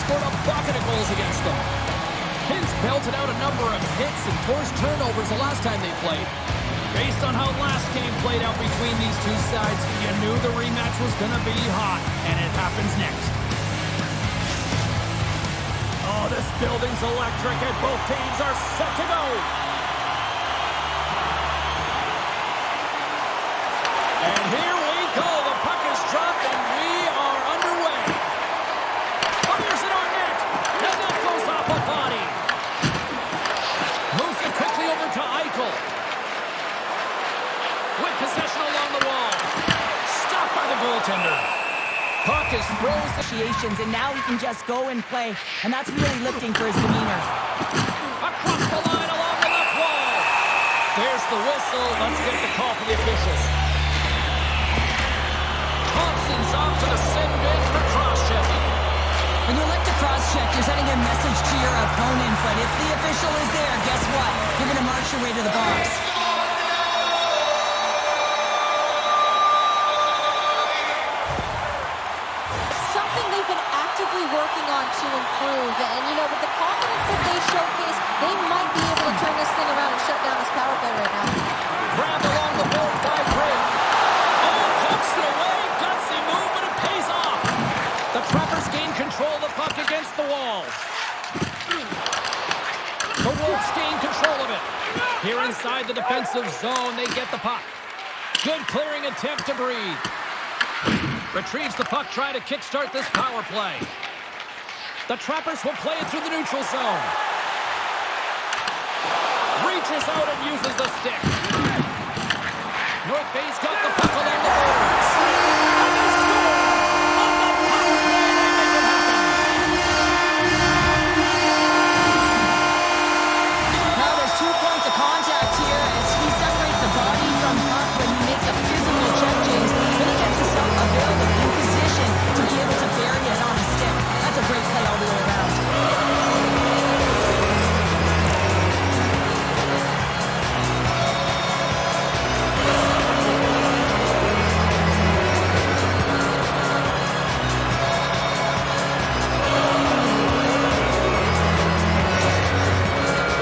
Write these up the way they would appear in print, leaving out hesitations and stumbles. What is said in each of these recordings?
scored a bucket of goals against them. Hintz belted out a number of hits and forced turnovers the last time they played. Based on how last game played out between these two sides, you knew the rematch was going to be hot, and it happens next. Oh, this building's electric, and both teams are set to go. And here we go. The puck is dropped, and we are underway. Fires it on net, and that goes off a body. Moves it quickly over to Eichel. With possession along the wall. Stopped by the goaltender. Puck is frozen. And now he can just go and play. And that's really lifting for his demeanor. Across the line along the left wall. There's the whistle. Let's get the call for the officials. Thompson's off to the sin bin for cross-checking. When you elect to cross-check, you're sending a message to your opponent. But if the official is there, guess what? You're going to march your way to the box. Working on to improve, and you know, with the confidence that they showcase, they might be able to turn this thing around and shut down this power play right now. Grabbed along the board by Gray. Oh, pokes it away, gutsy move, but it pays off. The Trappers gain control of the puck against the wall. The Wolves gain control of it. Here inside the defensive zone, they get the puck. Good clearing attempt to breathe. Retrieves the puck, trying to kickstart this power play. The Trappers will play it through the neutral zone. Reaches out and uses the stick. North Bay's got the puck along the boards. And they score! On the power play, they make it happen. Now there's 2 points of contact here as he separates the body from puck when he makes a physical check, James. Then he gets himself available in position to be able to bury it on a stick. That's a great play all the way around.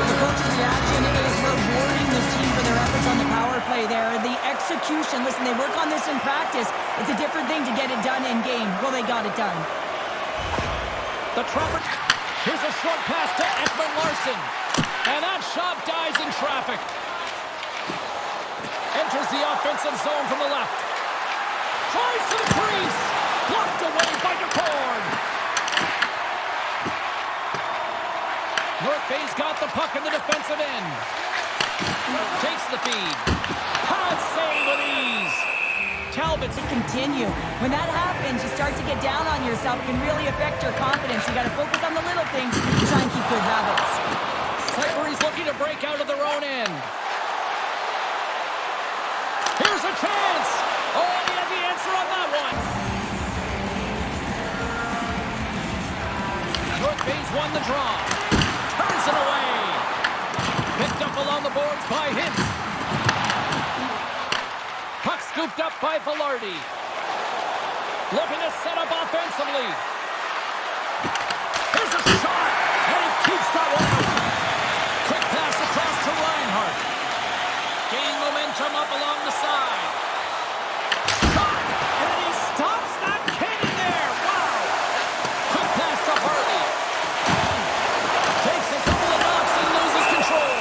The coach's reaction is rewarding this team for their efforts on the power play there. The execution, listen, they work on this in practice. It's a different thing to get it done in game. Well, they got it done. The Trappers. Here's a short pass to Ekman Larson. And that shot dies in traffic. Enters the offensive zone from the left. Tries to the crease. Blocked away by DeCorn. North Bay's got the puck in the defensive end. Takes the feed. Pad save with ease. Talbot's continue. When that happens, you start to get down on yourself. It can really affect your confidence. You got to focus on the little things and try and keep good habits. Sudbury's looking to break out of their own end. Here's a chance. Oh, he had the answer on that one. North Bay's won the draw. Turns it away. Picked up along the boards by Hintz. Puck scooped up by Velarde. Looking to set up offensively. Here's a shot, and he keeps that one out. Quick pass across to Reinhart. Gain momentum up along the side. Shot, and he stops that cannon there. Wow. Quick pass to Harley. Takes a couple of knocks and loses control.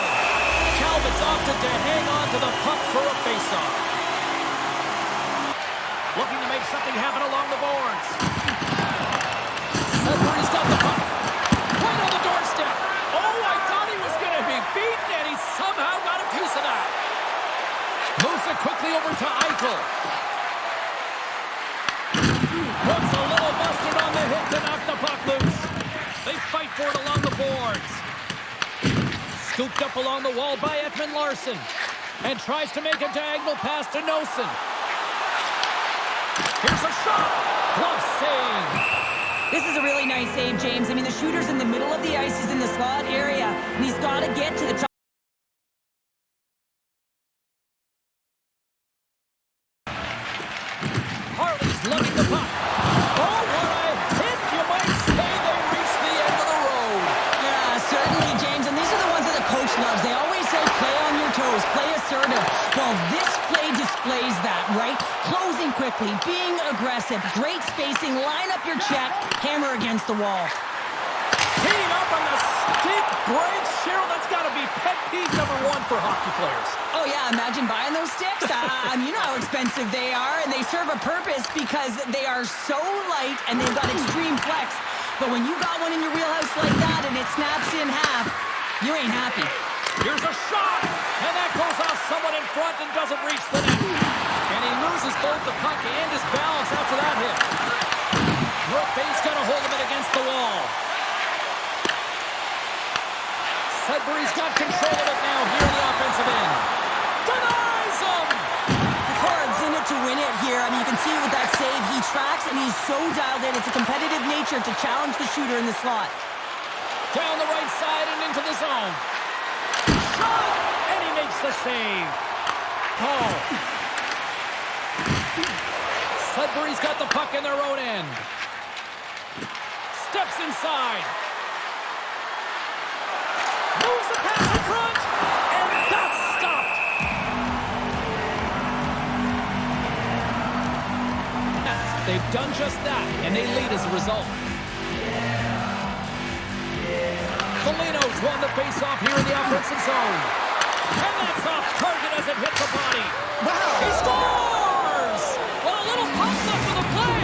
Talbot's opted to hang on to the puck for a faceoff. Looking to make something happen along the boards. Sudbury's got the puck. Right on the doorstep. Oh, I thought he was going to be beaten, and he somehow got a piece of that. Moves it quickly over to Eichel. Puts a little mustard on the hit to knock the puck loose. They fight for it along the boards. Scooped up along the wall by Ekman Larson. And tries to make a diagonal pass to Nosen. Here's a shot. Glove save. This is a really nice save, James. I mean, the shooter's in the middle of the ice. He's in the slot area, and he's got to get to the top. Harley's lugging the puck. Oh, what a hit! You might say they reached quickly, being aggressive, great spacing, line up your check, hammer against the wall. Teed up on the stick breaks. Cheryl, that's got to be pet peeve number one for hockey players. Oh, yeah, imagine buying those sticks. You know how expensive they are, and they serve a purpose because they are so light and they've got extreme flex. But when you got one in your wheelhouse like that and it snaps in half, you ain't happy. Here's a shot, and that goes off someone in front and doesn't reach the net. And he loses both the puck and his balance after that hit. Brookbay's got a hold of it against the wall. Sudbury's got control of it now here in the offensive end. Denies him! Picard's in it to win it here. I mean, you can see with that save, he tracks and he's so dialed in. It's a competitive nature to challenge the shooter in the slot. Down the right side and into the zone. Shot! And he makes the save. Oh. Sudbury's got the puck in their own end. Steps inside. Moves the pass in front. And that's stopped. They've done just that, and they lead as a result. Foligno's won the face-off here in the offensive zone. And that's off target as it hits the body. Wow! He scores! Well, a little post up for the play.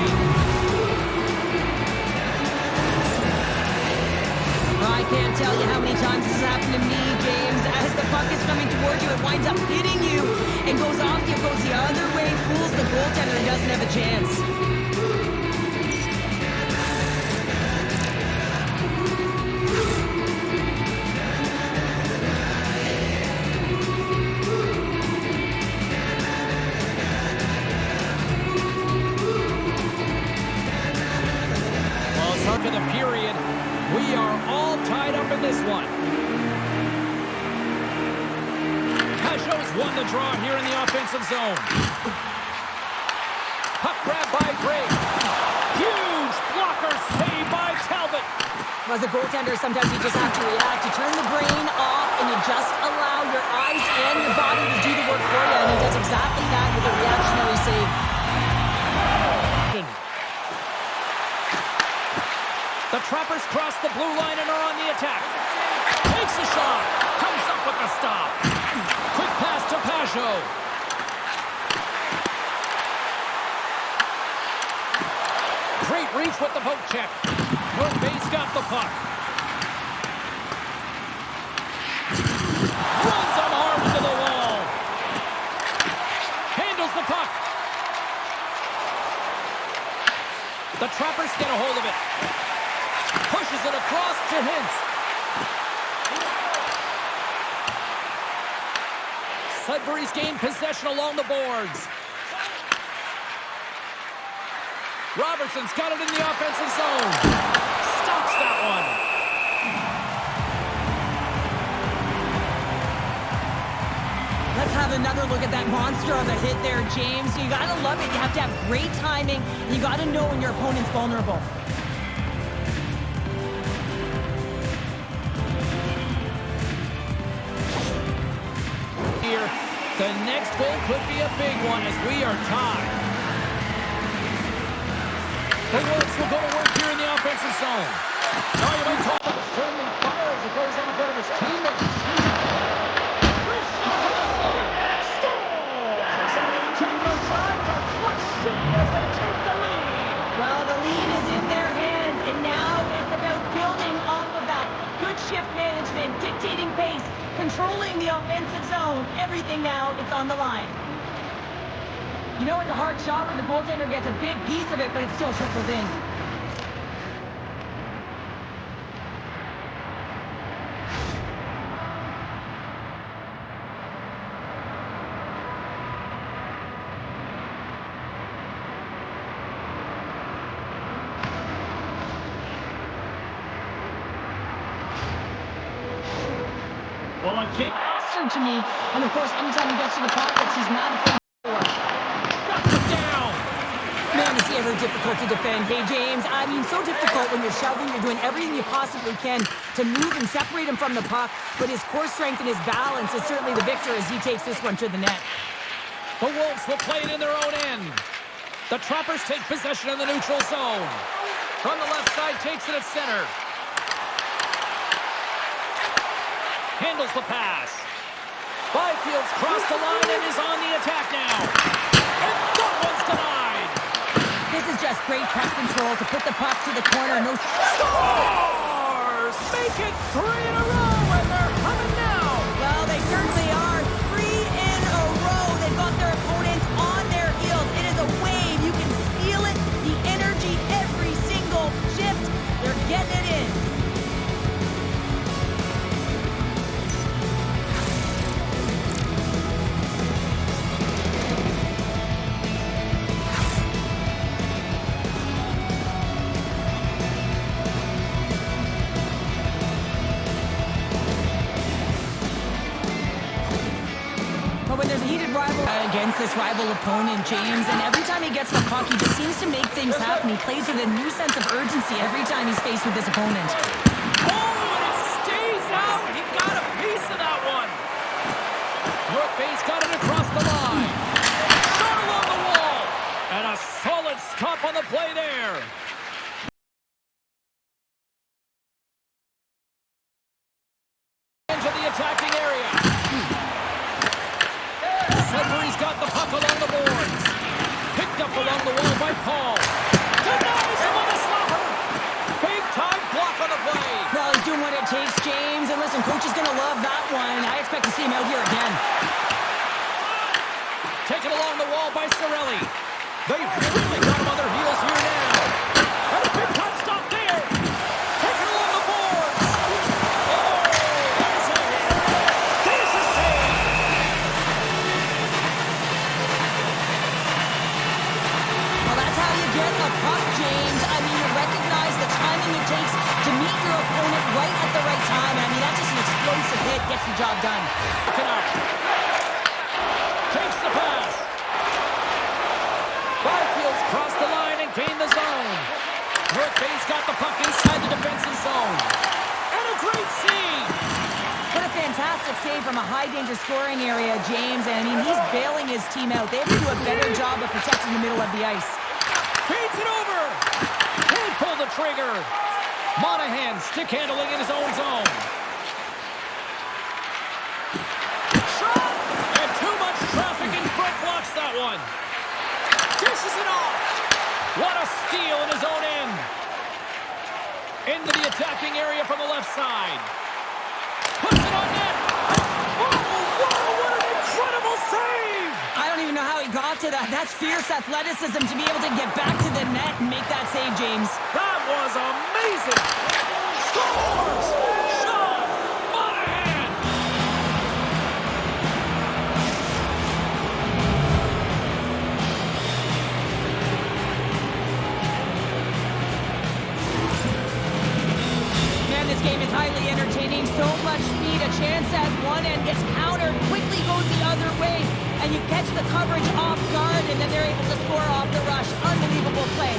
I can't tell you how many times this has happened to me, James. As the puck is coming toward you, it winds up hitting you and goes off you, goes the other way, fools the goaltender and doesn't have a chance. Of the period, we are all tied up in this one. Pajot's won the draw here in the offensive zone. Puck grab by Gray. Huge blocker save by Talbot. As a goaltender, sometimes you just have to react. You turn the brain off and you just allow your eyes and your body to do the work for you, and he does exactly that with a reactionary save. The Trappers cross the blue line and are on the attack. Takes a shot. Comes up with the stop. Quick pass to Pajot. Great reach with the poke check. Brookbay's got the puck. Runs unarmed to the wall. Handles the puck. The Trappers get a hold of it. Pushes it across to Hintz. Sudbury's gained possession along the boards. Robertson's got it in the offensive zone. Stops that one. Let's have another look at that monster of a hit there, James. You gotta love it. You have to have great timing. You gotta know when your opponent's vulnerable. The next goal could be a big one as we are tied. The Wolves will go to work here in the offensive zone. Now you might call it a friendly fire as it goes on front of his teammates. Well, the lead is in their hands, and now it's about building off of that. Good shift management, dictating pace, controlling the offensive zone. Everything now, it's on the line. You know, it's a hard shot when the goaltender gets a big piece of it, but it still trickles in. Well, I can't. To me, and of course, anytime he gets to the pockets, he's not afraid to score. Got him down. Man, is he ever difficult to defend. Hey, James, I mean, so difficult when you're shoving, you're doing everything you possibly can to move and separate him from the puck, but his core strength and his balance is certainly the victor as he takes this one to the net. The Wolves will play it in their own end. The Trappers take possession in the neutral zone. From the left side, takes it at center. Handles the pass. Byfield's crossed the line and is on the attack now. And that one's denied. This is just great puck control to put the puck to the corner. No Stars make it 3 in a row, and they're coming now. Well, they certainly are. 3 in a row. They've got their opponents on their heels. It is a wave. You can feel it. The energy every single shift. They're getting it in. When there's a heated rival against this rival opponent, James, and every time he gets the puck, he just seems to make things happen. He plays with a new sense of urgency every time he's faced with this opponent. Oh, and it stays out. He got a piece of that one. North Bay's got it across the line. Shot along the wall. And a solid stop on the play there. Into the attacking area. Sudbury's got the puck along the boards. Picked up along the wall by Paul. Denies him on the slapper. Big time block on the play. Well, he's doing what it takes, James. And listen, coach is going to love that one. I expect to see him out here again. Taken along the wall by Cirelli. They've really got him on their heels here now. And a big time stop there. Taken along the boards. Oh, there's a hit. There's a save. Well, that's how you get a puck, James. I mean, you recognize the timing it takes to meet your opponent right at the right time. And I mean, that's just an explosive hit. Gets the job done. Look it up. Takes the pass. Byfield's crossed the line and gained the zone. North Bay's got the puck inside the defensive zone. And a great save. What a fantastic save from a high-danger scoring area, James. And I mean, he's bailing his team out. They have to do a better job of protecting the middle of the ice. Feeds it over. Can't pull the trigger. Monahan stick handling in his own zone. Shot! And too much traffic in front blocks that one. Dishes it off. What a steal in his own end. Into the attacking area from the left side. Puts it on net. Oh, what an incredible save. I don't even know how he got to that. That's fierce athleticism to be able to get back to the net and make that save, James. That was amazing. Scores! Sean Monahan! Man, this game is highly entertaining. So much speed. A chance at one end gets countered, quickly goes the other way, and you catch the coverage off guard, and then they're able to score off the rush. Unbelievable play.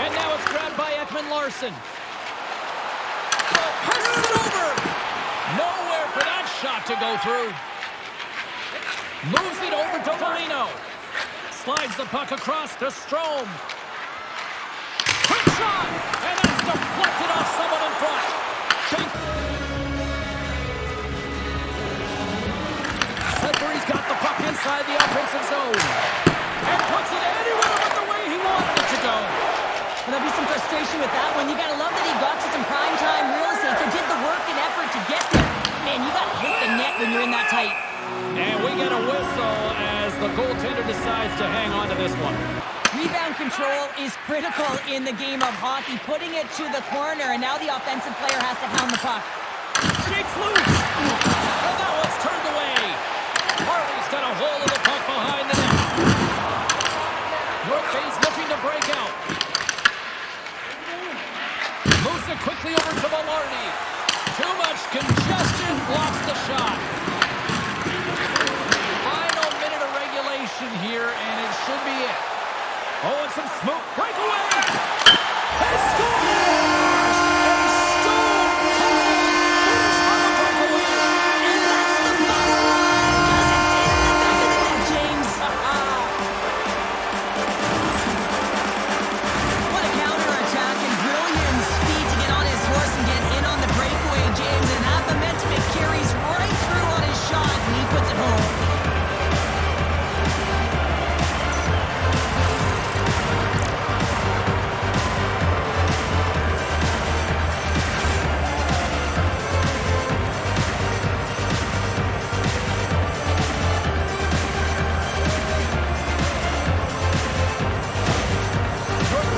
And now it's grabbed by Ekman Larson. Passes it over. Nowhere for that shot to go through. Moves it over to Foligno. Slides the puck across to Strome. Quick shot. And that's deflected off someone in front. Sudbury's got the puck inside the offensive zone. And puts it anywhere but the way he wanted it to go. Well, there'll be some frustration with that one. You gotta love that he got to some primetime real estate, so did the work and effort to get there. Man, you gotta hit the net when you're in that tight. And we get a whistle as the goaltender decides to hang on to this one. Rebound control is critical in the game of hockey, putting it to the corner, and now the offensive player has to hound the puck. Shakes loose. And that one's turned away. Harley's got a hold of the puck behind the net. North Bay's looking to break out. Moves it quickly over to Maloney. Too much congestion blocks the shot. Final minute of regulation. possession here, and it should be it. Oh, and some smoke. Breakaway! He scores! A stone-cold finish on the breakaway. And that's the bottom line, because it's in the back of the net, James. What a counterattack and brilliant speed to get on his horse and get in on the breakaway, James. And that momentum, it carries right through on his shot, and he puts it home.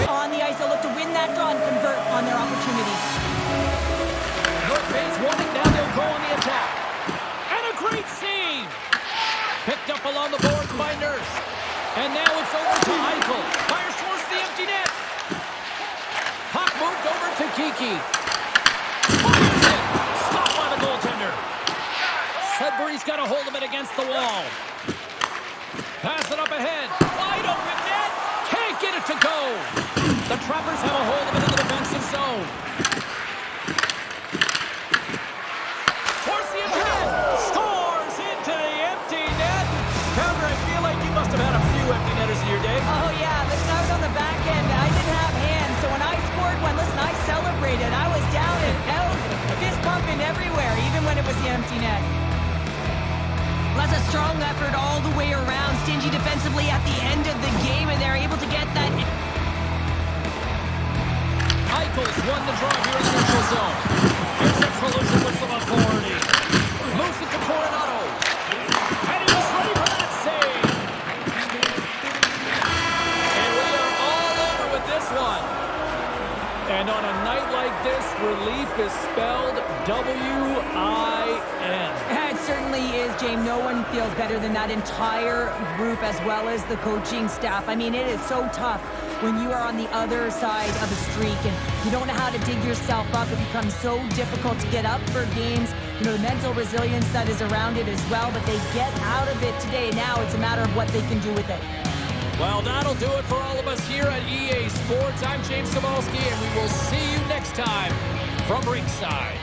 On the ice, they'll look to win that draw and convert on their opportunity. North Bay's wanting, now they'll go on the attack. And a great save! Picked up along the boards by Nurse. And now it's over to Eichel. Fires towards the empty net. Puck moved over to Kiki. Fires it! Stopped by the goaltender. Sudbury's got a hold of it against the wall. Pass it up ahead. Wide open net. Can't get it to go. The Trappers have a hold of it in the defensive zone. Towards the empty net. Scores into the empty net. Pounder, I feel like you must have had a few empty netters in your day. Oh, yeah. Listen, I was on the back end. I didn't have hands, so when I scored one, listen, I celebrated. I was down and out, fist pumping everywhere, even when it was the empty net. Well, that's a strong effort all the way around. Stingy defensively at the end of the game, and they're able to get that. Eichel's won the draw here in the neutral zone. Here's a collision with some authority. Moves it to Coronado. And he's ready for that save. And we are all over with this one. And on a night like this, relief is spelled W-I-N. It certainly is, James. No one feels better than that entire group as well as the coaching staff. I mean, it is so tough when you are on the other side of a streak and you don't know how to dig yourself up. It becomes so difficult to get up for games. You know, the mental resilience that is around it as well, but they get out of it today. Now it's a matter of what they can do with it. Well, that'll do it for all of us here at EA Sports. I'm James Kowalski, and we will see you next time from ringside.